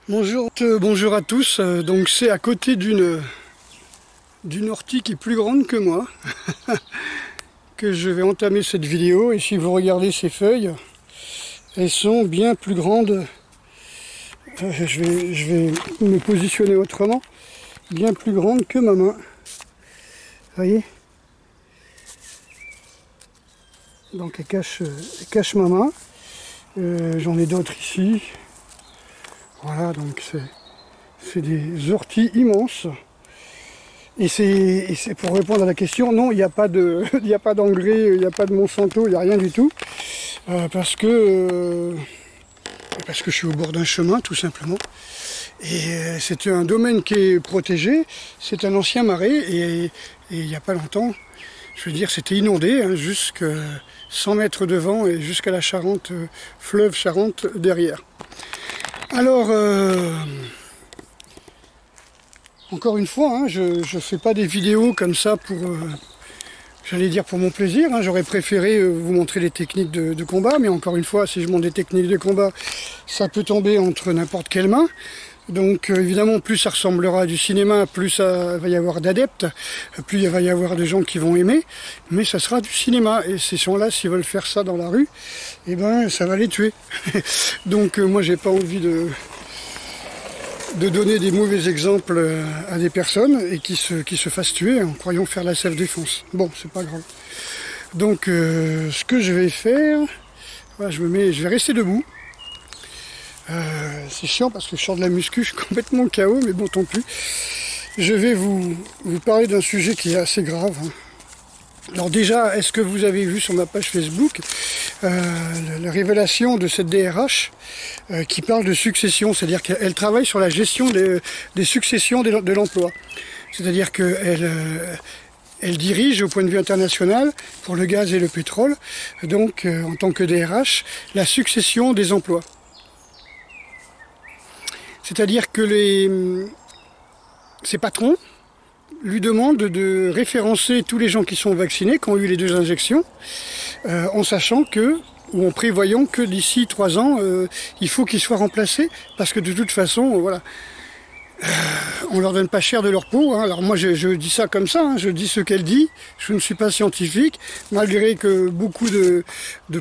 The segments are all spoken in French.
Bonjour, bonjour à tous. Donc c'est à côté d'une ortie qui est plus grande que moi que je vais entamer cette vidéo. Et si vous regardez ces feuilles, elles sont bien plus grandes. Je vais me positionner autrement. Bien plus grandes que ma main. Vous voyez? Donc elle cache ma main. J'en ai d'autres ici. Voilà, donc c'est des orties immenses. Et c'est pour répondre à la question, non, il n'y a pas d'engrais, il n'y a pas de Monsanto, il n'y a rien du tout. Parce que je suis au bord d'un chemin, tout simplement. Et c'est un domaine qui est protégé, c'est un ancien marais, et il n'y a pas longtemps, je veux dire, c'était inondé, hein, jusqu'à 100 mètres devant et jusqu'à la Charente, fleuve Charente derrière. Alors, encore une fois, hein, je ne fais pas des vidéos comme ça pour, j'allais dire pour mon plaisir. Hein. J'aurais préféré vous montrer les techniques de combat, mais encore une fois, si je montre des techniques de combat, ça peut tomber entre n'importe quelle main. Donc évidemment, plus ça ressemblera à du cinéma, plus ça va y avoir d'adeptes, plus il va y avoir de gens qui vont aimer, mais ça sera du cinéma. Et ces gens-là, s'ils veulent faire ça dans la rue, eh ben ça va les tuer. Donc moi, j'ai pas envie de donner des mauvais exemples à des personnes et qui se fassent tuer en croyant faire la self-défense. Bon, c'est pas grave. Donc ce que je vais faire, voilà, je vais rester debout. C'est chiant parce que je sors de la muscu, je suis complètement KO, mais bon, tant pis. Je vais vous parler d'un sujet qui est assez grave. Hein. Alors déjà, est-ce que vous avez vu sur ma page Facebook la révélation de cette DRH qui parle de succession, c'est-à-dire qu'elle travaille sur la gestion des successions de l'emploi. C'est-à-dire qu'elle elle dirige au point de vue international pour le gaz et le pétrole, donc en tant que DRH, la succession des emplois. C'est-à-dire que ces patrons lui demandent de référencer tous les gens qui sont vaccinés, qui ont eu les 2 injections, en sachant que, ou en prévoyant que d'ici 3 ans, il faut qu'ils soient remplacés, parce que de toute façon, voilà, on leur donne pas cher de leur peau. Hein. Alors moi, je dis ça comme ça, hein, je dis ce qu'elle dit, je ne suis pas scientifique, malgré que beaucoup de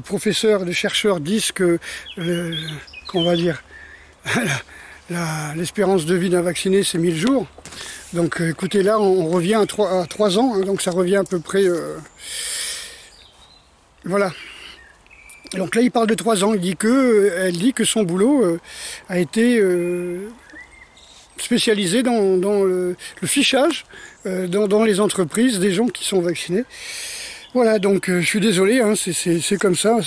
professeurs, de chercheurs disent que, qu'on va dire, l'espérance de vie d'un vacciné, c'est 1000 jours. Donc écoutez, là, on revient à 3 ans, hein, donc ça revient à peu près... Voilà. Donc là, il parle de 3 ans. Elle dit que son boulot a été spécialisé dans le fichage dans les entreprises des gens qui sont vaccinés. Voilà, donc je suis désolé, hein, c'est comme ça.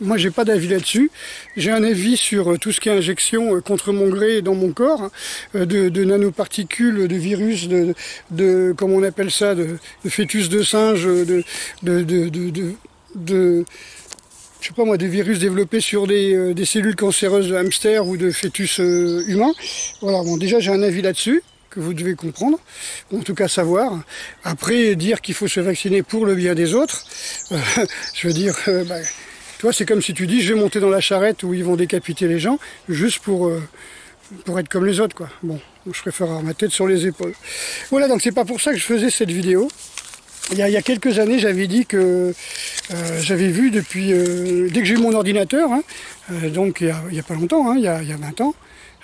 Moi, j'ai pas d'avis là-dessus. J'ai un avis sur tout ce qui est injection contre mon gré dans mon corps, hein, de nanoparticules, de virus, de comment on appelle ça, de fœtus de singe, je sais pas moi, des virus développés sur des cellules cancéreuses de hamster ou de fœtus humains. Voilà, bon, déjà j'ai un avis là-dessus que vous devez comprendre, ou en tout cas savoir. Après, dire qu'il faut se vacciner pour le bien des autres, je veux dire, toi c'est comme si tu dis je vais monter dans la charrette où ils vont décapiter les gens, juste pour être comme les autres, quoi. Bon, je préfère avoir ma tête sur les épaules. Voilà, donc c'est pas pour ça que je faisais cette vidéo. Il y a quelques années, j'avais dit que j'avais vu depuis, dès que j'ai eu mon ordinateur, hein, donc il y a pas longtemps, hein, il y a 20 ans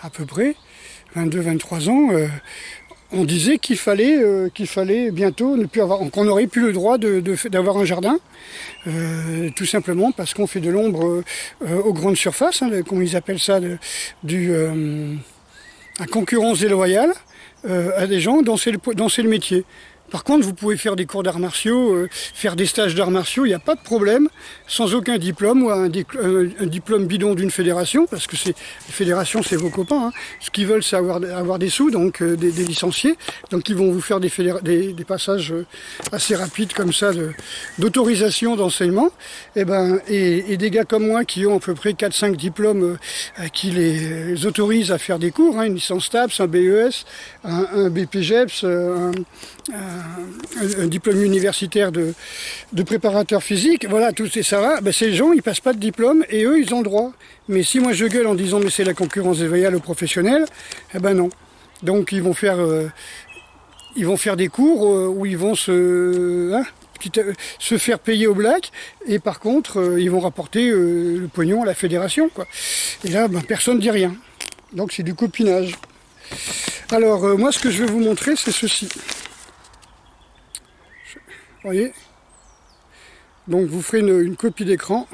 à peu près, 22-23 ans, on disait qu'il fallait bientôt ne plus avoir, qu'on n'aurait plus le droit d'avoir un jardin, tout simplement parce qu'on fait de l'ombre aux grandes surfaces, hein, comme ils appellent ça, à concurrence déloyale à des gens dont c'est le métier. Par contre, vous pouvez faire des cours d'arts martiaux, faire des stages d'arts martiaux, il n'y a pas de problème, sans aucun diplôme ou un diplôme bidon d'une fédération, parce que les fédérations, c'est vos copains. Hein. Ce qu'ils veulent, c'est avoir des sous, donc des licenciés. Donc ils vont vous faire des passages assez rapides comme ça d'autorisation d'enseignement. Et des gars comme moi qui ont à peu près 4-5 diplômes qui les autorisent à faire des cours, hein, une licence TAPS, un BES, un BPGEPS, un diplôme universitaire de préparateur physique, voilà, tout ça va, ben ces gens, ils passent pas de diplôme et eux, ils ont le droit. Mais si moi je gueule en disant mais c'est la concurrence déloyale aux professionnels, eh ben non. Donc ils vont faire des cours où ils vont se faire payer au black, et par contre, ils vont rapporter le pognon à la fédération, quoi. Et là, ben, personne ne dit rien. Donc c'est du copinage. Alors, moi, ce que je vais vous montrer, c'est ceci. Vous voyez? Donc, vous ferez une copie d'écran.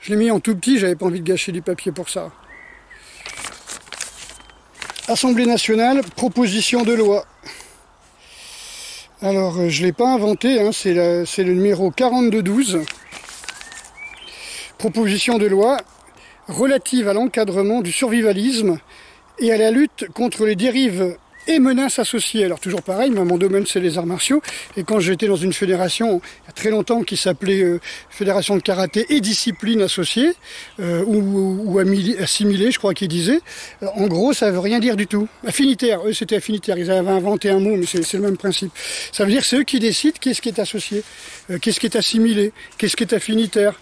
Je l'ai mis en tout petit, j'avais pas envie de gâcher du papier pour ça. Assemblée nationale, proposition de loi. Alors, je ne l'ai pas inventé, hein, c'est le numéro 4212. Proposition de loi relative à l'encadrement du survivalisme et à la lutte contre les dérives et menaces associées. Alors toujours pareil, mais mon domaine c'est les arts martiaux, et quand j'étais dans une fédération il y a très longtemps qui s'appelait Fédération de karaté et discipline associée, ou assimilée je crois qu'ils disaient, en gros ça veut rien dire du tout. Affinitaire, eux c'était affinitaire, ils avaient inventé un mot mais c'est le même principe. Ça veut dire c'est eux qui décident qu'est-ce qui est associé, qu'est-ce qui est assimilé, qu'est-ce qui est affinitaire.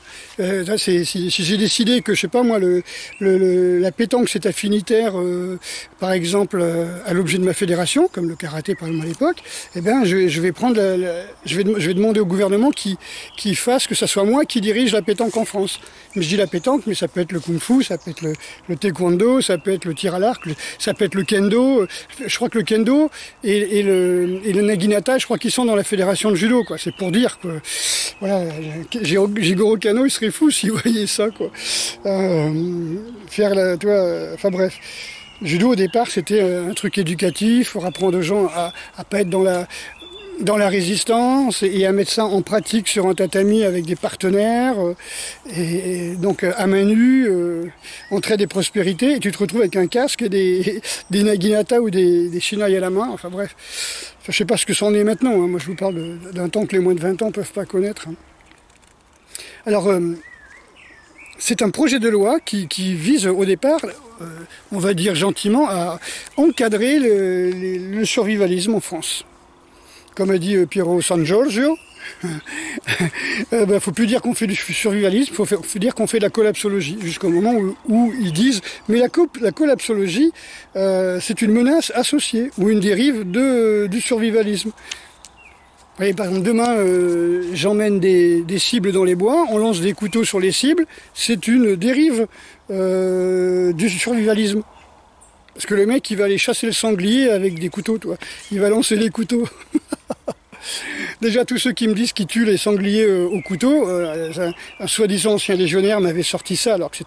Si j'ai décidé que je sais pas moi la pétanque c'est affinitaire par exemple à l'objet de ma fédération, comme le karaté par exemple à l'époque, eh bien je vais prendre je vais demander au gouvernement qui fasse que ça soit moi qui dirige la pétanque en France. Mais je dis la pétanque, mais ça peut être le kung-fu, ça peut être le taekwondo, ça peut être le tir à l'arc, ça peut être le kendo. Je crois que le kendo et le naginata, je crois qu'ils sont dans la fédération de judo, quoi. C'est pour dire que voilà, Jigoro Kano, il serait fou s'il voyait ça, quoi. Tu vois, enfin bref. Judo au départ c'était un truc éducatif pour apprendre aux gens à pas être dans la résistance et à mettre ça en pratique sur un tatami avec des partenaires et donc à main nue, entraide et prospérité, et tu te retrouves avec un casque et des naginata ou des shinai à la main, enfin bref. Enfin, je sais pas ce que c'en est maintenant, hein. Moi je vous parle d'un temps que les moins de 20 ans peuvent pas connaître, hein. Alors c'est un projet de loi qui vise au départ, on va dire gentiment, à encadrer le survivalisme en France. Comme a dit Piero San Giorgio, faut plus dire qu'on fait du survivalisme, faut dire qu'on fait de la collapsologie, jusqu'au moment où ils disent mais la collapsologie c'est une menace associée ou une dérive du survivalisme. Vous voyez, par exemple, demain, j'emmène des cibles dans les bois, on lance des couteaux sur les cibles, c'est une dérive du survivalisme. Parce que le mec, il va aller chasser le sanglier avec des couteaux, toi. Il va lancer les couteaux. Déjà, tous ceux qui me disent qu'ils tuent les sangliers au couteau, un soi-disant ancien légionnaire m'avait sorti ça, alors que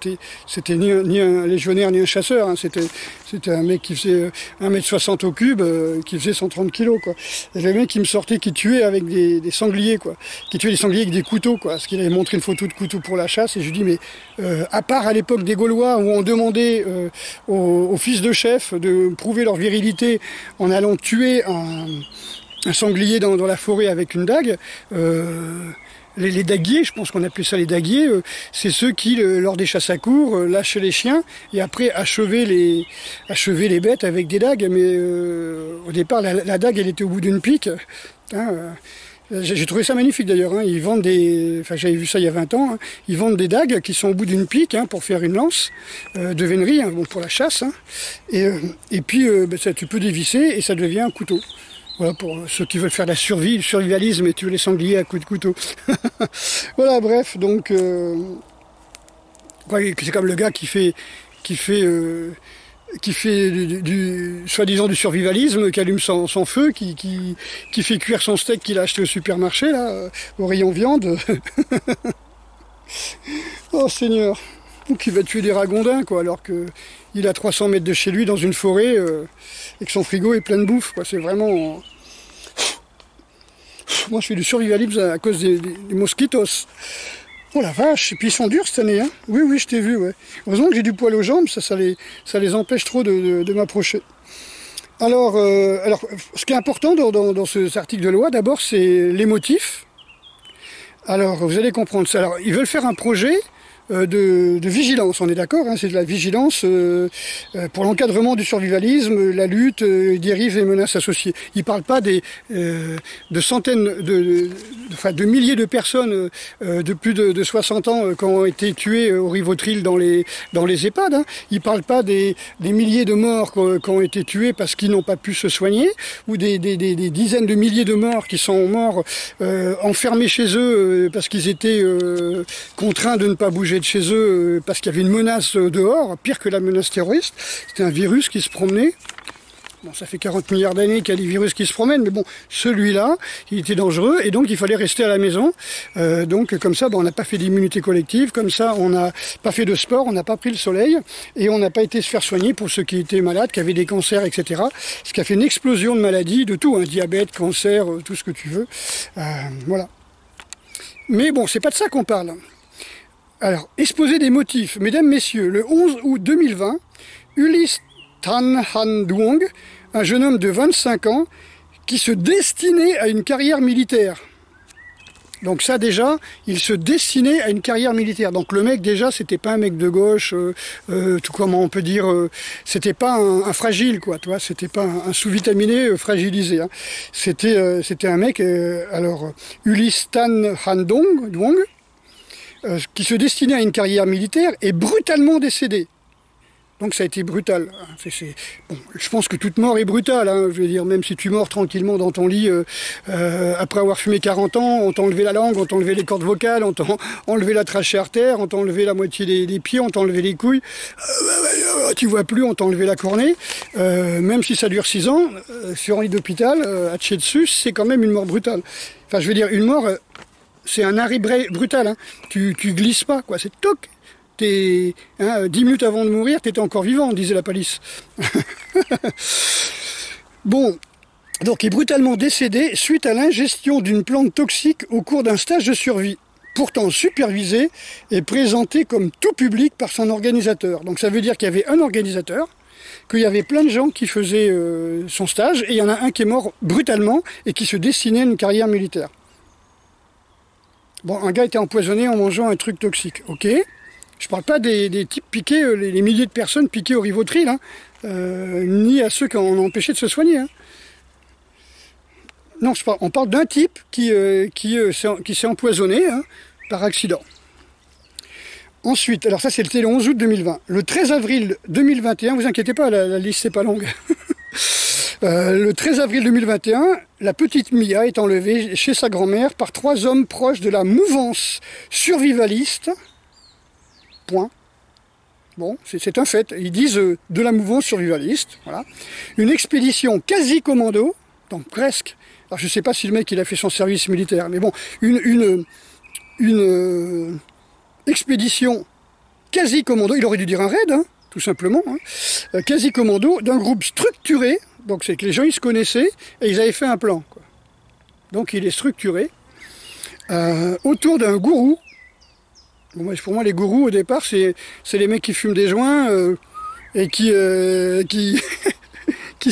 c'était ni un légionnaire ni un chasseur, hein. C'était un mec qui faisait 1,60 m au cube, qui faisait 130 kilos, quoi. Et le mec qui me sortait, qui tuait avec des sangliers, quoi. Qui tuait les sangliers avec des couteaux, quoi. Parce qu'il avait montré une photo de couteau pour la chasse, et je lui dis, mais à part à l'époque des Gaulois, où on demandait aux fils de chef de prouver leur virilité en allant tuer un sanglier dans la forêt avec une dague, les daguiers, je pense qu'on appelait ça les daguiers, c'est ceux qui, lors des chasses à courre, lâchaient les chiens et après achevaient les bêtes avec des dagues. Mais au départ, la dague, elle était au bout d'une pique, hein. J'ai trouvé ça magnifique d'ailleurs, hein. Ils vendent j'avais vu ça il y a 20 ans, hein. Ils vendent des dagues qui sont au bout d'une pique, hein, pour faire une lance de vénerie, hein, bon, pour la chasse, hein. Et puis tu peux dévisser et ça devient un couteau. Voilà, pour ceux qui veulent faire la survie, le survivalisme et tuer les sangliers à coups de couteau. Voilà, bref, donc c'est comme le gars qui fait du soi-disant du survivalisme, qui allume son feu, qui fait cuire son steak qu'il a acheté au supermarché, là, au rayon viande. Oh Seigneur, ou qui va tuer des ragondins, quoi, alors que il a 300 mètres de chez lui dans une forêt et que son frigo est plein de bouffe, quoi. C'est vraiment... Moi je fais du survivalisme à cause des mosquitos. Oh la vache, et puis ils sont durs cette année, hein. Oui, oui, je t'ai vu, ouais. Heureusement que j'ai du poil aux jambes, ça les empêche trop de m'approcher. Alors, ce qui est important dans cet article de loi, d'abord, c'est les motifs. Alors, vous allez comprendre ça. Alors, ils veulent faire un projet de vigilance, on est d'accord, hein, c'est de la vigilance pour l'encadrement du survivalisme, la lutte, dérives et menaces associées. Il ne parle pas de centaines, de milliers de personnes de plus de 60 ans qui ont été tuées au Rivotril dans les EHPAD. Hein. Il ne parle pas des milliers de morts qui ont été tués parce qu'ils n'ont pas pu se soigner, ou des dizaines de milliers de morts qui sont morts enfermés chez eux parce qu'ils étaient contraints de ne pas bouger de chez eux parce qu'il y avait une menace dehors, pire que la menace terroriste. C'était un virus qui se promenait. Bon, ça fait 40 milliards d'années qu'il y a des virus qui se promènent, mais bon, celui-là, il était dangereux, et donc il fallait rester à la maison. Donc comme ça, on n'a pas fait d'immunité collective, comme ça, on n'a pas fait de sport, on n'a pas pris le soleil, et on n'a pas été se faire soigner pour ceux qui étaient malades, qui avaient des cancers, etc. Ce qui a fait une explosion de maladies, de tout, hein, diabète, cancer, tout ce que tu veux. Voilà. Mais bon, c'est pas de ça qu'on parle. Alors, exposé des motifs. Mesdames, Messieurs, le 11 août 2020, Ulysse Tan Han Duong, un jeune homme de 25 ans qui se destinait à une carrière militaire. Donc ça déjà, il se destinait à une carrière militaire. Donc le mec déjà, c'était pas un mec de gauche, tout comment on peut dire, c'était pas un fragile quoi, tu vois, c'était pas un sous-vitaminé fragilisé. Hein. C'était un mec, alors Ulysse Tan Han Duong, qui se destinait à une carrière militaire et brutalement décédé. Donc ça a été brutal. Bon, je pense que toute mort est brutale. Hein. Je veux dire, même si tu mors tranquillement dans ton lit, après avoir fumé 40 ans, on t'a enlevé la langue, on t'a enlevé les cordes vocales, on t'a enlevé la trachée artère, on t'a enlevé la moitié des pieds, on t'a enlevé les couilles. Tu vois plus, on t'a enlevé la cornée. Même si ça dure 6 ans, sur un lit d'hôpital, à te chier dessus, c'est quand même une mort brutale. Enfin, je veux dire, une mort, c'est un arrêt brutal. Hein. Tu glisses pas, quoi. C'est toc. 10 minutes avant de mourir, tu étais encore vivant, disait la police. Bon, donc il est brutalement décédé suite à l'ingestion d'une plante toxique au cours d'un stage de survie, pourtant supervisé et présenté comme tout public par son organisateur. Donc ça veut dire qu'il y avait un organisateur, qu'il y avait plein de gens qui faisaient son stage, et il y en a un qui est mort brutalement et qui se destinait à une carrière militaire. Bon, un gars était empoisonné en mangeant un truc toxique, ok. Je parle pas des types piqués, les milliers de personnes piquées au Rivotril, hein, ni à ceux qui en ont empêché de se soigner. Hein. Non, on parle d'un type qui s'est empoisonné hein, par accident. Ensuite, alors ça c'était le 11 août 2020. Le 13 avril 2021, vous inquiétez pas, la liste c'est pas longue. Le 13 avril 2021, la petite Mia est enlevée chez sa grand-mère par 3 hommes proches de la mouvance survivaliste. Point. Bon, c'est un fait. Ils disent de la mouvance survivaliste. Voilà. Une expédition quasi commando, donc presque. Alors je ne sais pas si le mec il a fait son service militaire, mais bon, une expédition quasi commando. Il aurait dû dire un raid, hein, tout simplement. Hein, quasi commando d'un groupe structuré. Donc c'est que les gens ils se connaissaient et ils avaient fait un plan. Quoi. Donc il est structuré autour d'un gourou. Bon, pour moi, les gourous, au départ, c'est les mecs qui fument des joints et qui se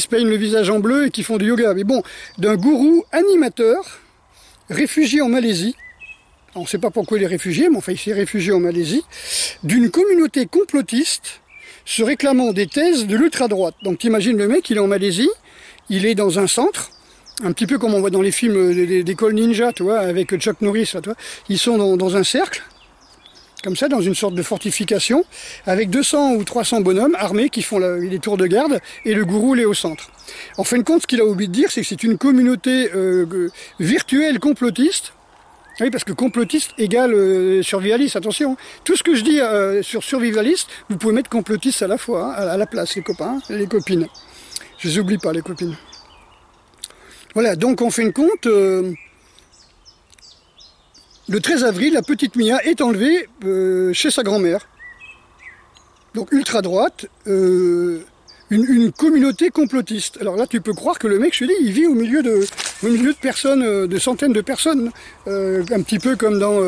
peignent le visage en bleu et qui font du yoga. Mais bon, d'un gourou animateur, réfugié en Malaisie, on ne sait pas pourquoi il est réfugié, mais enfin, il s'est réfugié en Malaisie, d'une communauté complotiste se réclamant des thèses de l'ultra-droite. Donc, t'imagines le mec, il est en Malaisie, il est dans un centre, un petit peu comme on voit dans les films d'école ninja, tu vois, avec Chuck Norris, là, tu vois. Ils sont dans un cercle, comme ça, dans une sorte de fortification, avec 200 ou 300 bonhommes armés qui font les tours de garde, et le gourou il est au centre. En fin de compte, ce qu'il a oublié de dire, c'est que c'est une communauté virtuelle complotiste. Oui, parce que complotiste égale survivaliste, attention. Tout ce que je dis sur survivaliste, vous pouvez mettre complotiste à la fois, hein, à la place, les copains, les copines. Je les oublie pas, les copines. Voilà, donc en fin de compte... le 13 avril, la petite Mia est enlevée chez sa grand-mère. Donc ultra-droite, une communauté complotiste. Alors là, tu peux croire que le mec, je te dis, il vit au milieu de personnes, de centaines de personnes. Un petit peu comme dans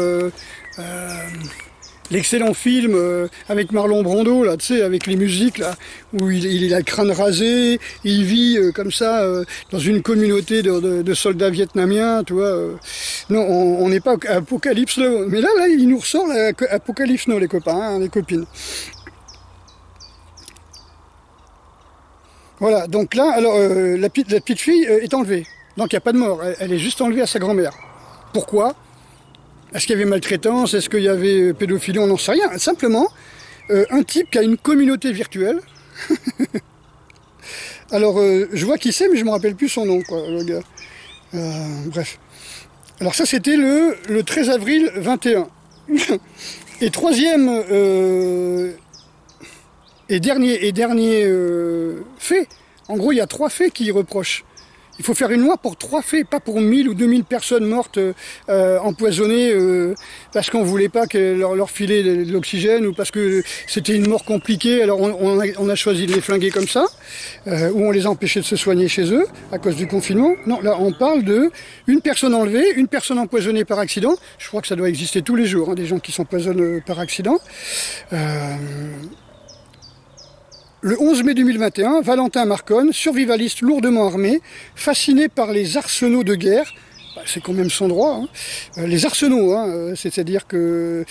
l'excellent film avec Marlon Brando, là, tu sais, avec les musiques, là, où il a le crâne rasé, il vit comme ça dans une communauté de soldats vietnamiens, tu vois. Non, on n'est pas Apocalypse Now. Mais là, il nous ressort Apocalypse Now, les copains, hein, les copines. Voilà, donc là, alors, la petite fille est enlevée. Donc il n'y a pas de mort, elle est juste enlevée à sa grand-mère. Pourquoi? Est-ce qu'il y avait maltraitance? Est-ce qu'il y avait pédophilie? On n'en sait rien. Simplement, un type qui a une communauté virtuelle. Alors, je vois qui c'est, mais je ne me rappelle plus son nom, quoi, le gars. Bref. Alors ça, c'était le 13 avril 21. Et troisième et dernier fait. En gros, il y a 3 faits qui reprochent. Il faut faire une loi pour 3 faits, pas pour 1000 ou 2000 personnes mortes empoisonnées parce qu'on voulait pas leur filer de l'oxygène ou parce que c'était une mort compliquée. Alors on a choisi de les flinguer comme ça, ou on les a empêchés de se soigner chez eux à cause du confinement. Non, là on parle de une personne enlevée, une personne empoisonnée par accident. Je crois que ça doit exister tous les jours, hein, des gens qui s'empoisonnent par accident. Le 11 mai 2021, Valentin Marconne, survivaliste lourdement armé, fasciné par les arsenaux de guerre, c'est quand même son droit, hein. Les arsenaux, hein, c'est-à-dire que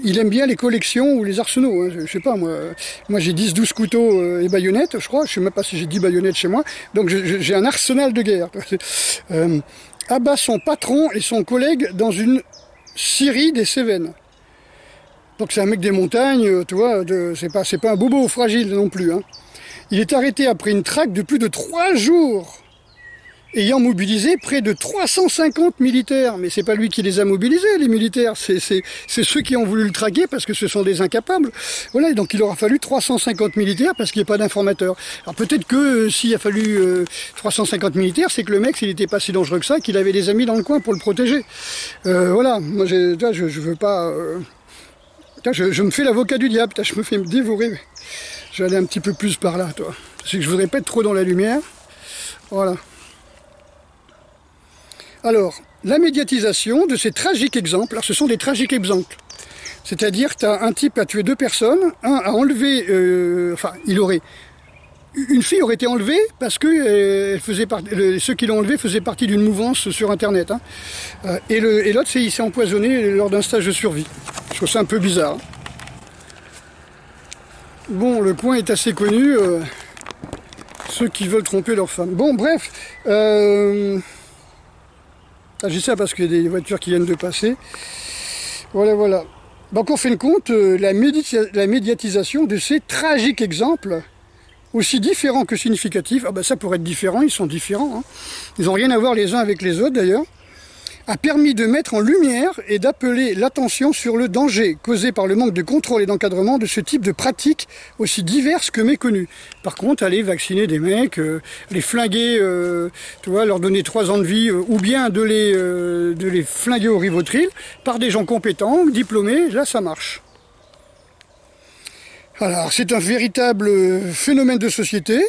il aime bien les collections ou les arsenaux, hein, je sais pas moi j'ai 10-12 couteaux et baïonnettes, je crois, je sais même pas si j'ai 10 baïonnettes chez moi, donc j'ai un arsenal de guerre. Abat son patron et son collègue dans une scierie des Cévennes. Donc c'est un mec des montagnes, tu vois, c'est pas un bobo fragile non plus, hein. Il est arrêté après une traque de plus de 3 jours, ayant mobilisé près de 350 militaires. Mais c'est pas lui qui les a mobilisés, les militaires, c'est ceux qui ont voulu le traquer parce que ce sont des incapables. Voilà, et donc il aura fallu 350 militaires parce qu'il n'y a pas d'informateurs. Alors peut-être que s'il a fallu 350 militaires, c'est que le mec, s'il n'était pas si dangereux que ça, qu'il avait des amis dans le coin pour le protéger. Voilà, moi je veux pas... Je me fais l'avocat du diable, je me fais me dévorer. Je vais aller un petit peu plus par là, toi. Parce que je voudrais pas être trop dans la lumière. Voilà. Alors, la médiatisation de ces tragiques exemples, alors ce sont des tragiques exemples. C'est-à-dire que tu as un type a tué 2 personnes, un a enlevé, une fille aurait été enlevée parce que ceux qui l'ont enlevée faisaient partie d'une mouvance sur Internet. Hein. Et l'autre, il s'est empoisonné lors d'un stage de survie. Je trouve ça un peu bizarre. Hein. Bon, le coin est assez connu. Ceux qui veulent tromper leur femme. Bon, bref. Je dis ça parce qu'il y a des voitures qui viennent de passer. Voilà. Donc on fait le compte, la médiatisation de ces tragiques exemples, aussi différents que significatifs. Ah ben ça pourrait être différent, ils sont différents. Hein. Ils n'ont rien à voir les uns avec les autres d'ailleurs. A permis de mettre en lumière et d'appeler l'attention sur le danger causé par le manque de contrôle et d'encadrement de ce type de pratiques aussi diverses que méconnues. Par contre, aller vacciner des mecs, les flinguer, tu vois, leur donner 3 ans de vie, ou bien de les flinguer au Rivotril par des gens compétents, diplômés, là ça marche. Alors, c'est un véritable phénomène de société.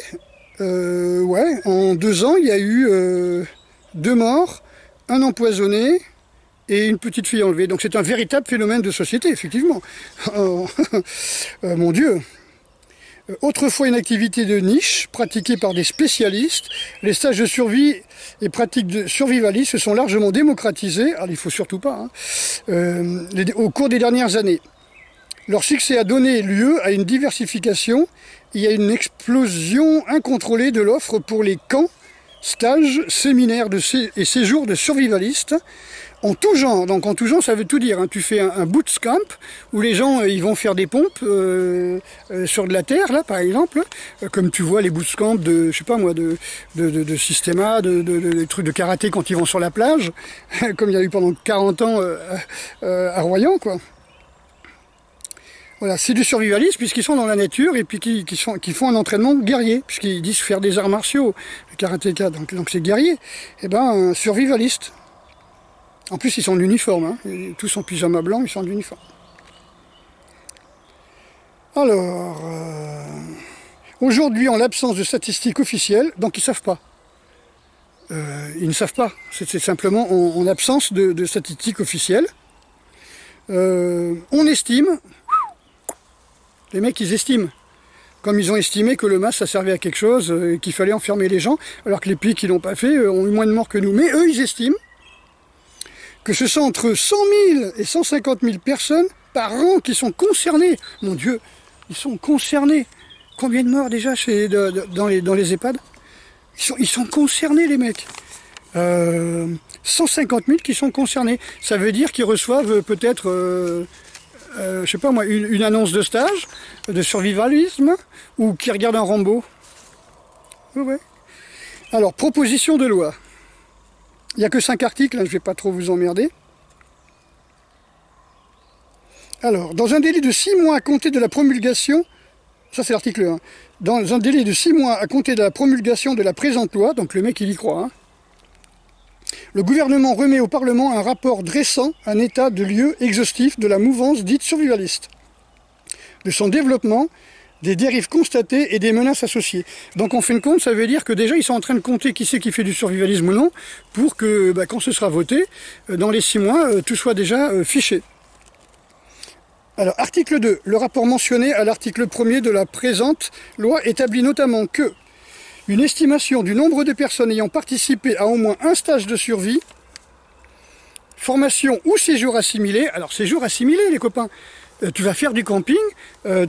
Ouais, en 2 ans, il y a eu 2 morts, un empoisonné et une petite fille enlevée. Donc c'est un véritable phénomène de société, effectivement. Mon Dieu. Autrefois une activité de niche pratiquée par des spécialistes, les stages de survie et pratiques de survivalisme se sont largement démocratisés, alors il faut surtout pas, hein, au cours des dernières années. Leur succès a donné lieu à une diversification et à une explosion incontrôlée de l'offre pour les camps, stages, séminaires et séjours de survivalistes en tout genre. Donc en tout genre, ça veut tout dire. Hein. Tu fais un bootcamp où les gens ils vont faire des pompes sur de la terre, là par exemple, comme tu vois les bootcamps de, je sais pas moi, de Systema, de trucs de karaté quand ils vont sur la plage, comme il y a eu pendant 40 ans à Royan, quoi. Voilà, c'est du survivalisme puisqu'ils sont dans la nature et puis qui font un entraînement guerrier, puisqu'ils disent faire des arts martiaux, le karatéka, donc c'est guerrier, et ben survivaliste. En plus ils sont en uniforme, hein, tous en pyjama blanc, ils sont en uniforme. Alors, aujourd'hui en l'absence de statistiques officielles, donc ils savent pas. Ils ne savent pas, c'est simplement en absence de statistiques officielles. On estime, les mecs ils estiment, comme ils ont estimé que le masque ça servait à quelque chose, et qu'il fallait enfermer les gens, alors que les pays qui l'ont pas fait ont eu moins de morts que nous. Mais eux ils estiment que ce sont entre 100 000 et 150 000 personnes par an qui sont concernées. Mon Dieu, ils sont concernés. Combien de morts déjà dans les EHPAD? Ils sont concernés les mecs. 150 000 qui sont concernés. Ça veut dire qu'ils reçoivent peut-être, je sais pas moi, une annonce de stage, de survivalisme, ou qui regardent un Rambo. Ouais, ouais. Alors, proposition de loi. Il n'y a que 5 articles, hein, je ne vais pas trop vous emmerder. Alors, dans un délai de 6 mois à compter de la promulgation, ça c'est l'article 1, dans un délai de 6 mois à compter de la promulgation de la présente loi, donc le mec il y croit, hein, le gouvernement remet au Parlement un rapport dressant un état de lieu exhaustif de la mouvance dite survivaliste, de son développement, des dérives constatées et des menaces associées. Donc en fin de compte, ça veut dire que déjà ils sont en train de compter qui c'est qui fait du survivalisme ou non, pour que quand ce sera voté, dans les 6 mois, tout soit déjà fiché. Alors, article 2, le rapport mentionné à l'article 1er de la présente loi établit notamment que une estimation du nombre de personnes ayant participé à au moins un stage de survie, formation ou séjour assimilé, alors séjour assimilé les copains, tu vas faire du camping,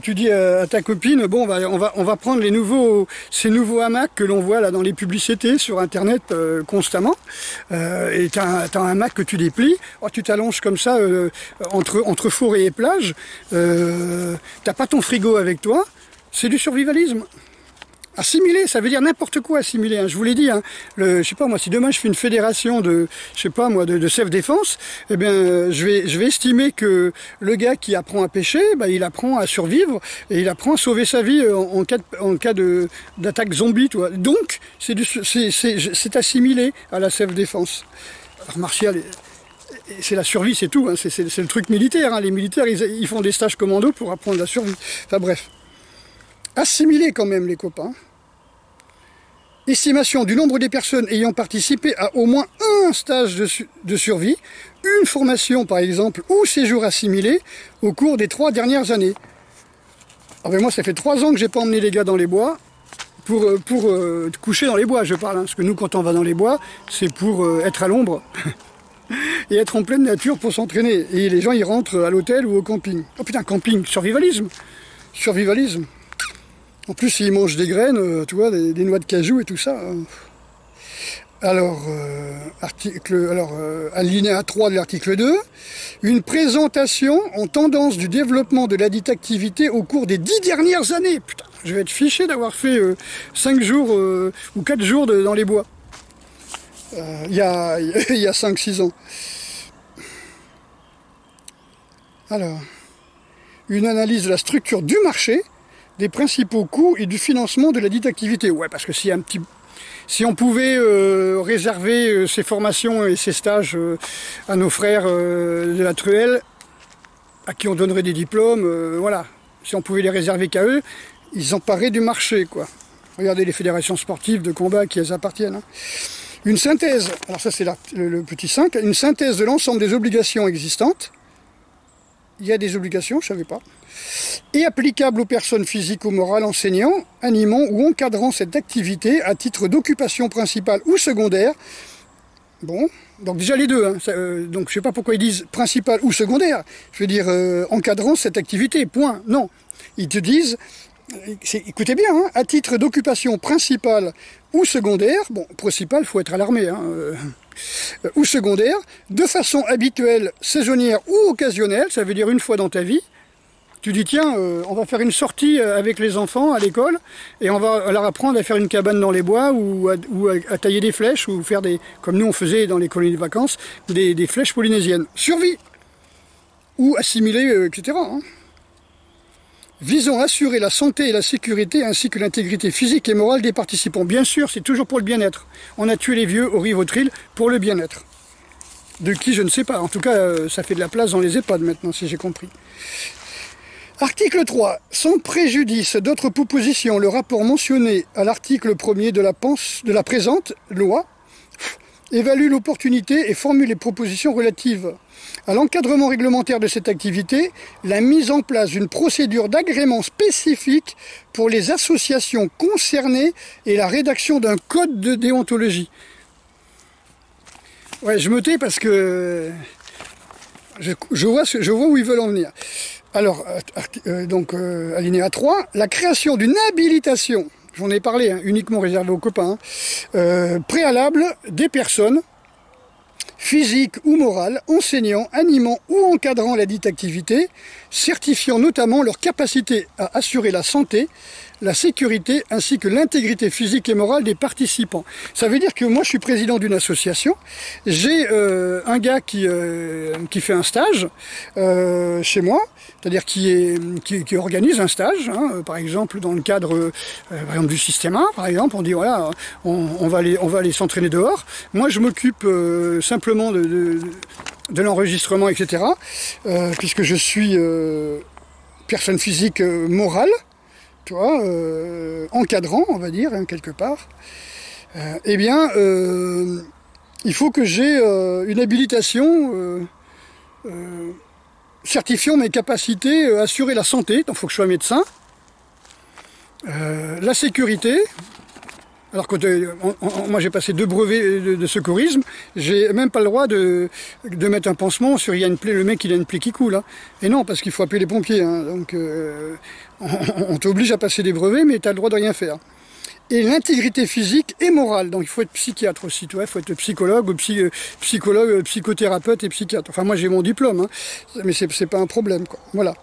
tu dis à ta copine, bon on va prendre ces nouveaux hamacs que l'on voit là dans les publicités sur internet constamment, et tu as un hamac que tu déplies, tu t'allonges comme ça entre forêt et plage, t'as pas ton frigo avec toi, c'est du survivalisme. Assimiler, ça veut dire n'importe quoi assimiler, hein. Je vous l'ai dit, hein. Je sais pas moi, si demain je fais une fédération de, je sais pas moi, de self-défense, eh bien je vais estimer que le gars qui apprend à pêcher, il apprend à survivre et il apprend à sauver sa vie en cas d'attaque zombie, toi. Donc c'est assimilé à la self-défense. Alors martial, c'est la survie, c'est tout, hein. C'est le truc militaire, hein. Les militaires ils font des stages commando pour apprendre la survie. Enfin bref. Assimiler quand même les copains. Estimation du nombre des personnes ayant participé à au moins un stage de survie, une formation par exemple, ou séjour assimilé au cours des 3 dernières années. Ah ben moi ça fait 3 ans que j'ai pas emmené les gars dans les bois, pour coucher dans les bois je parle, hein, parce que nous quand on va dans les bois, c'est pour être à l'ombre, et être en pleine nature pour s'entraîner. Et les gens ils rentrent à l'hôtel ou au camping. Oh putain, camping, survivalisme. Survivalisme. En plus, ils mangent des graines, tu vois, des noix de cajou et tout ça. Alors, alinéa 3 de l'article 2, une présentation en tendance du développement de la dite activité au cours des 10 dernières années. Putain, je vais être fiché d'avoir fait 5 jours ou 4 jours dans les bois. Il y a 5-6 ans. Alors, une analyse de la structure du marché, des principaux coûts et du financement de la dite activité. Ouais, parce que si on pouvait réserver ces formations et ces stages à nos frères de la truelle, à qui on donnerait des diplômes, voilà. Si on pouvait les réserver qu'à eux, ils emparaient du marché, quoi. Regardez les fédérations sportives de combat qui elles appartiennent, hein. Une synthèse, alors ça c'est le petit 5, une synthèse de l'ensemble des obligations existantes. Il y a des obligations, je ne savais pas. Et applicable aux personnes physiques ou morales enseignant, animant ou encadrant cette activité à titre d'occupation principale ou secondaire. Bon, donc déjà les deux, hein, donc je ne sais pas pourquoi ils disent principale ou secondaire. Je veux dire encadrant cette activité, point. Non, ils te disent, écoutez bien, hein, à titre d'occupation principale ou secondaire, bon, principale, il faut être à l'armée, hein, ou secondaire, de façon habituelle, saisonnière ou occasionnelle, ça veut dire une fois dans ta vie. Tu dis tiens, on va faire une sortie avec les enfants à l'école et on va leur apprendre à faire une cabane dans les bois ou à tailler des flèches ou faire comme nous on faisait dans les colonies de vacances, des flèches polynésiennes. Survie ou assimilée, etc. Hein. Visant à assurer la santé et la sécurité ainsi que l'intégrité physique et morale des participants. Bien sûr, c'est toujours pour le bien-être. On a tué les vieux au Rivotril pour le bien-être. De qui, je ne sais pas. En tout cas, ça fait de la place dans les EHPAD maintenant, si j'ai compris. Article 3. Sans préjudice d'autres propositions, le rapport mentionné à l'article 1er de la présente loi évalue l'opportunité et formule les propositions relatives à l'encadrement réglementaire de cette activité, la mise en place d'une procédure d'agrément spécifique pour les associations concernées et la rédaction d'un code de déontologie. Ouais, je me tais parce que je vois où ils veulent en venir. Alors, alinéa 3, la création d'une habilitation, j'en ai parlé, hein, uniquement réservée aux copains, préalable des personnes physiques ou morales, enseignant, animant ou encadrant la dite activité, certifiant notamment leur capacité à assurer la santé, la sécurité ainsi que l'intégrité physique et morale des participants. Ça veut dire que moi je suis président d'une association, j'ai un gars qui fait un stage chez moi, c'est-à-dire qui organise un stage, hein, par exemple dans le cadre par exemple du système 1, par exemple, on dit voilà, on va aller s'entraîner dehors. Moi je m'occupe simplement de l'enregistrement, etc. Puisque je suis personne physique morale, tu vois, encadrant, on va dire, hein, quelque part, eh bien, il faut que j'ai une habilitation certifiant mes capacités à assurer la santé, donc il faut que je sois médecin, la sécurité. Alors que moi j'ai passé 2 brevets de secourisme, j'ai même pas le droit de mettre un pansement sur il y a une plaie, le mec il a une plaie qui coule. Hein. Et non, parce qu'il faut appeler les pompiers. Hein. Donc on t'oblige à passer des brevets, mais tu as le droit de rien faire. Et l'intégrité physique et morale, donc il faut être psychiatre aussi, tu vois, il faut être psychologue, psychologue, psychothérapeute et psychiatre. Enfin moi j'ai mon diplôme, hein, mais c'est pas un problème, quoi. Voilà.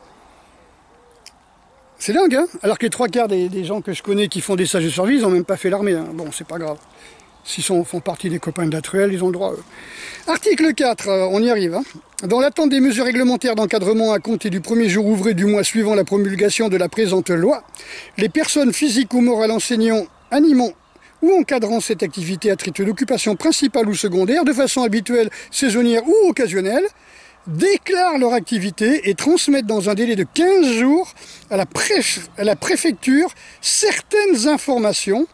C'est dingue, hein. Alors que les 3/4 des gens que je connais qui font des stages de survie, ils n'ont même pas fait l'armée. Hein. Bon, c'est pas grave. S'ils font partie des copains de la truelle, ils ont le droit. Article 4, on y arrive. Hein. Dans l'attente des mesures réglementaires d'encadrement à compter du premier jour ouvré du mois suivant la promulgation de la présente loi, les personnes physiques ou morales enseignant, animant ou encadrant cette activité à titre d'occupation principale ou secondaire, de façon habituelle, saisonnière ou occasionnelle, déclarent leur activité et transmettent dans un délai de 15 jours à la préfecture certaines informations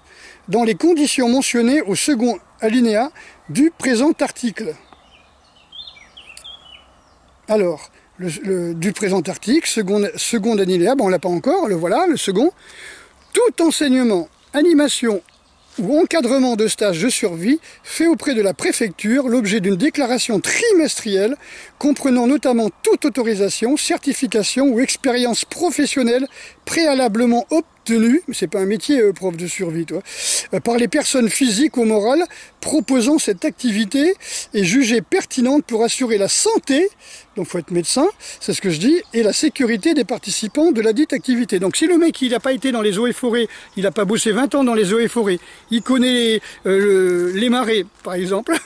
dans les conditions mentionnées au second alinéa du présent article. Alors, du présent article, second alinéa, bon, on ne l'a pas encore, le voilà, le second. Tout enseignement, animation ou encadrement de stage de survie fait auprès de la préfecture l'objet d'une déclaration trimestrielle comprenant notamment toute autorisation, certification ou expérience professionnelle préalablement obtenue, mais c'est pas un métier prof de survie, toi, par les personnes physiques ou morales proposant cette activité et jugée pertinente pour assurer la santé, donc il faut être médecin, c'est ce que je dis, et la sécurité des participants de la dite activité. Donc si le mec il n'a pas été dans les eaux et forêts, il n'a pas bossé 20 ans dans les eaux et forêts, il connaît les marais par exemple,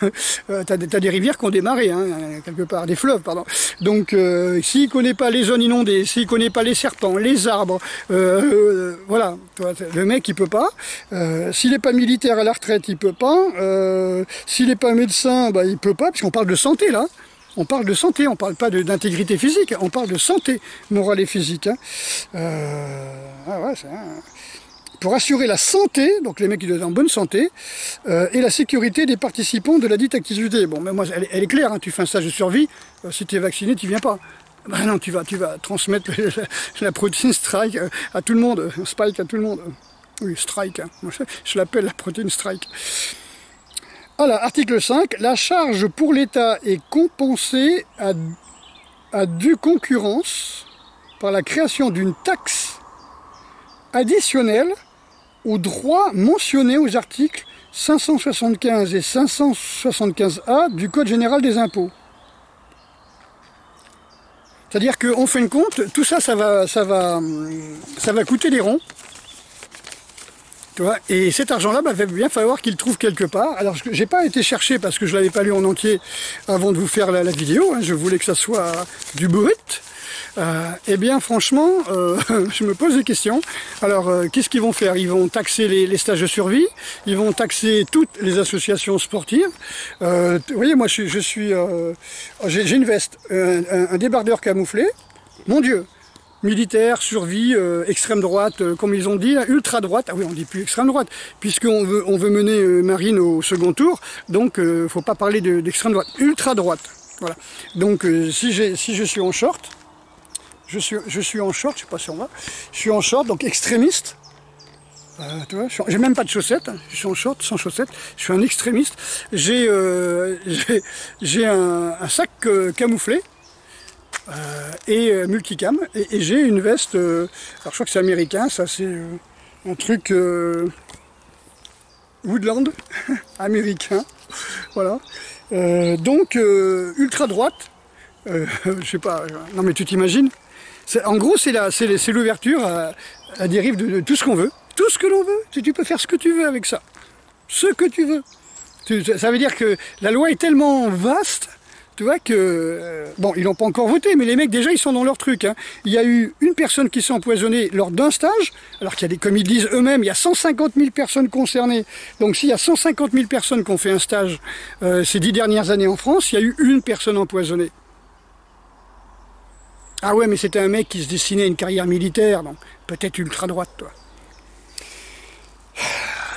t'as des rivières qui ont des marais, hein, quelque part, des fleuves, pardon. Donc s'il connaît pas les zones inondées, s'il connaît pas les serpents, les arbres, voilà, le mec il peut pas. S'il n'est pas militaire à la retraite, il peut pas. S'il n'est pas médecin, bah, il peut pas, puisqu'on parle de santé là. On parle de santé, on ne parle pas d'intégrité physique, on parle de santé morale et physique. Hein. Ouais, pour assurer la santé, donc les mecs ils doivent être en bonne santé, et la sécurité des participants de la dite activité. Bon, mais moi, elle est claire, hein, tu fais un stage de survie, si tu es vacciné, tu viens pas. Ben non, tu vas transmettre la protéine strike à tout le monde, spike à tout le monde. Oui, strike, hein. Moi, je l'appelle la protéine strike. Voilà, article 5, la charge pour l'État est compensée à due concurrence par la création d'une taxe additionnelle aux droits mentionnés aux articles 575 et 575A du Code général des impôts. C'est-à-dire qu'en fin de compte, tout ça, ça va coûter des ronds. Tu vois, et cet argent-là, bah, va bien falloir qu'il trouve quelque part. Alors, j'ai pas été chercher parce que je l'avais pas lu en entier avant de vous faire la vidéo. Hein, je voulais que ça soit du brut. Eh bien, franchement, je me pose des questions. Alors, qu'est-ce qu'ils vont faire? Ils vont taxer les stages de survie. Ils vont taxer toutes les associations sportives. Vous voyez, moi, j'ai une veste, un débardeur camouflé. Mon Dieu! militaire, survie, extrême droite, comme ils ont dit, ultra droite. Ah oui, on dit plus extrême droite, puisqu'on veut mener Marine au second tour, donc faut pas parler d'extrême droite, ultra droite. Voilà. Donc si je suis en short, je suis en short, je sais pas si on va, je suis en short, donc extrémiste. Tu vois, j'ai même pas de chaussettes, hein. Je suis en short, sans chaussettes, je suis un extrémiste. J'ai un sac camouflé et multicam, et j'ai une veste, alors je crois que c'est américain, ça c'est un truc Woodland, américain, voilà. Donc ultra droite, je sais pas, non mais tu t'imagines, en gros c'est l'ouverture à la dérive de tout ce qu'on veut. Tout ce que l'on veut, tu peux faire ce que tu veux avec ça. Ce que tu veux. Ça veut dire que la loi est tellement vaste, tu vois que... bon, ils l'ont pas encore voté, mais les mecs, déjà, ils sont dans leur truc. Hein. Il y a eu une personne qui s'est empoisonnée lors d'un stage, alors qu'il y a comme ils disent eux-mêmes, il y a 150 000 personnes concernées. Donc s'il y a 150 000 personnes qui ont fait un stage ces 10 dernières années en France, il y a eu une personne empoisonnée. Ah ouais, mais c'était un mec qui se destinait à une carrière militaire, donc peut-être ultra-droite, toi.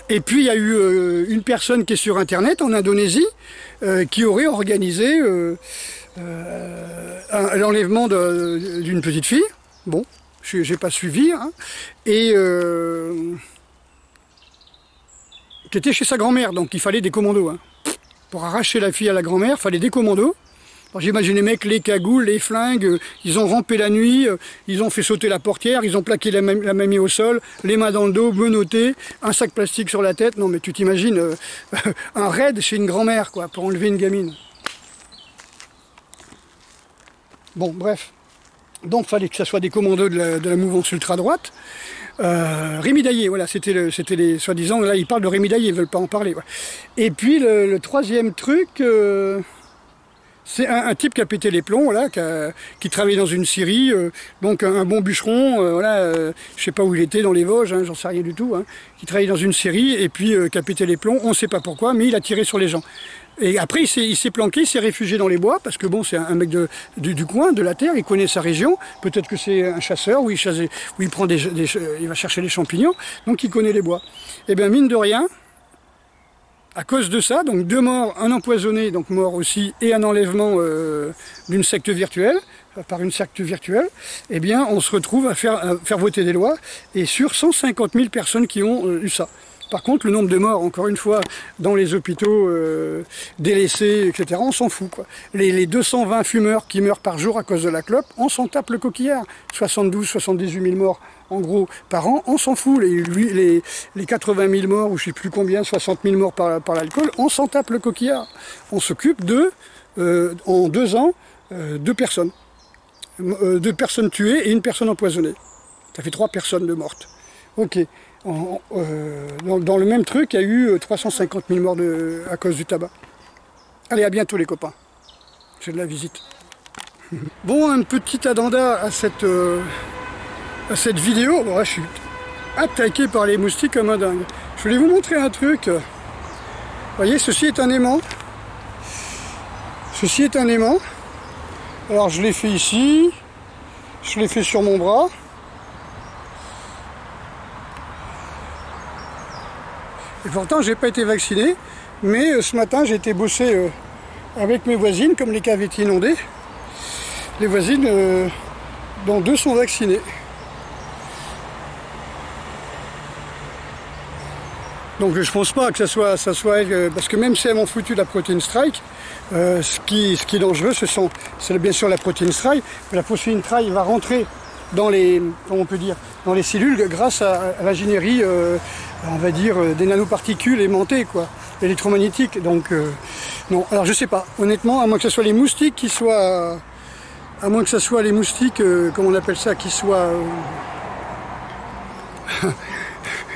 Et puis il y a eu une personne qui est sur internet en Indonésie qui aurait organisé l'enlèvement d'une petite fille. Bon, j'ai pas suivi, hein, et qui était chez sa grand-mère, donc il fallait des commandos. Hein. Pour arracher la fille à la grand-mère, il fallait des commandos. J'imagine les mecs, les cagoules, les flingues, ils ont rampé la nuit, ils ont fait sauter la portière, ils ont plaqué la mamie au sol, les mains dans le dos, menotté, un sac plastique sur la tête. Non mais tu t'imagines un raid chez une grand-mère quoi, pour enlever une gamine. Bon bref, donc il fallait que ça soit des commandos de la mouvance ultra-droite. Rémi Daillé, voilà, c'était les soi-disant, là ils parlent de Rémi Daillé, ils veulent pas en parler. Ouais. Et puis le troisième truc... c'est un type qui a pété les plombs, voilà, qui travaillait dans une scierie, donc un bon bûcheron, voilà, je sais pas où il était, dans les Vosges, hein, j'en sais rien du tout, hein, qui travaillait dans une scierie et puis qui a pété les plombs, on ne sait pas pourquoi, mais il a tiré sur les gens. Et après il s'est planqué, il s'est réfugié dans les bois, parce que bon, c'est un mec du coin, de la terre, il connaît sa région, peut-être que c'est un chasseur, où il prend il va chercher les champignons, donc il connaît les bois. Et bien mine de rien, à cause de ça, donc 2 morts, un empoisonné, donc mort aussi, et un enlèvement d'une secte virtuelle, par une secte virtuelle, eh bien on se retrouve à faire voter des lois, et sur 150 000 personnes qui ont eu ça. Par contre, le nombre de morts, encore une fois, dans les hôpitaux délaissés, etc., on s'en fout, quoi. Les 220 fumeurs qui meurent par jour à cause de la clope, on s'en tape le coquillard. 78 000 morts, en gros, par an, on s'en fout. Les 80 000 morts, ou je ne sais plus combien, 60 000 morts par l'alcool, on s'en tape le coquillard. On s'occupe en 2 ans, 2 personnes. 2 personnes tuées et 1 personne empoisonnée. Ça fait 3 personnes de mortes. Ok. Dans le même truc, il y a eu 350 000 morts à cause du tabac. Allez, à bientôt les copains. J'ai de la visite. Bon, un petit addenda à cette vidéo. Bon, là, je suis attaqué par les moustiques comme un dingue. Je voulais vous montrer un truc. Vous voyez, ceci est un aimant. Ceci est un aimant. Alors, je l'ai fait ici. Je l'ai fait sur mon bras. Et pourtant, j'ai pas été vacciné, mais ce matin, j'ai été bosser avec mes voisines, comme les caves étaient inondées. Les voisines, dont 2 sont vaccinées. Donc je pense pas que ça soit elles, parce que même si elles m'ont foutu la protéine strike, ce qui est dangereux, c'est bien sûr la protéine strike, mais la protéine strike va rentrer dans les, comment on peut dire, dans les cellules grâce à l'ingénierie, on va dire, des nanoparticules aimantées, quoi, électromagnétiques. Donc non, alors je sais pas, honnêtement, à moins que ce soit les moustiques qui soient, à moins que ce soit les moustiques, comment on appelle ça, qui soient,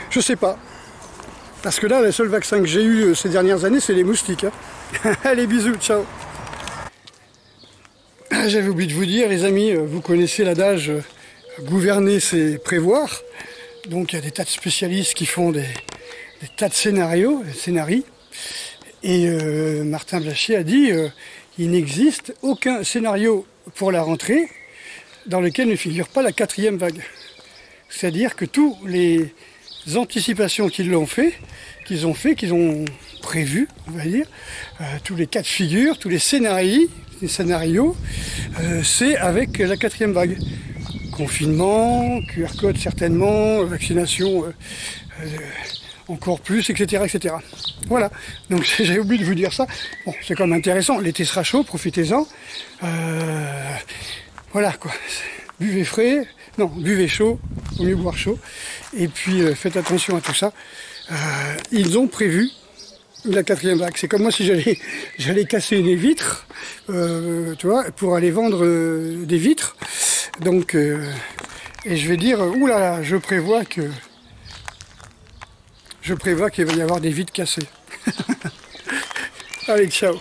je sais pas. Parce que là, le seul vaccin que j'ai eu ces dernières années, c'est les moustiques. Hein. Allez, bisous, ciao. J'avais oublié de vous dire, les amis, vous connaissez l'adage gouverner, c'est prévoir. Donc il y a des tas de spécialistes qui font des tas de scénarios, des scénarii. Et Martin Blachier a dit il n'existe aucun scénario pour la rentrée dans lequel ne figure pas la 4e vague. C'est-à-dire que tous les anticipations qu'ils ont prévues, on va dire, tous les cas de figure, tous les scénarios, c'est avec la 4e vague. Confinement, QR code certainement, vaccination encore plus, etc., etc. Voilà, donc j'ai oublié de vous dire ça. Bon, c'est quand même intéressant, l'été sera chaud, profitez-en. Voilà quoi, buvez frais, non, buvez chaud, vaut mieux boire chaud. Et puis faites attention à tout ça. Ils ont prévu la 4e vague. C'est comme moi si j'allais casser une vitre, tu vois, pour aller vendre des vitres. Donc, et je vais dire, oulala, je prévois qu'il va y avoir des vitres cassées. Allez, ciao.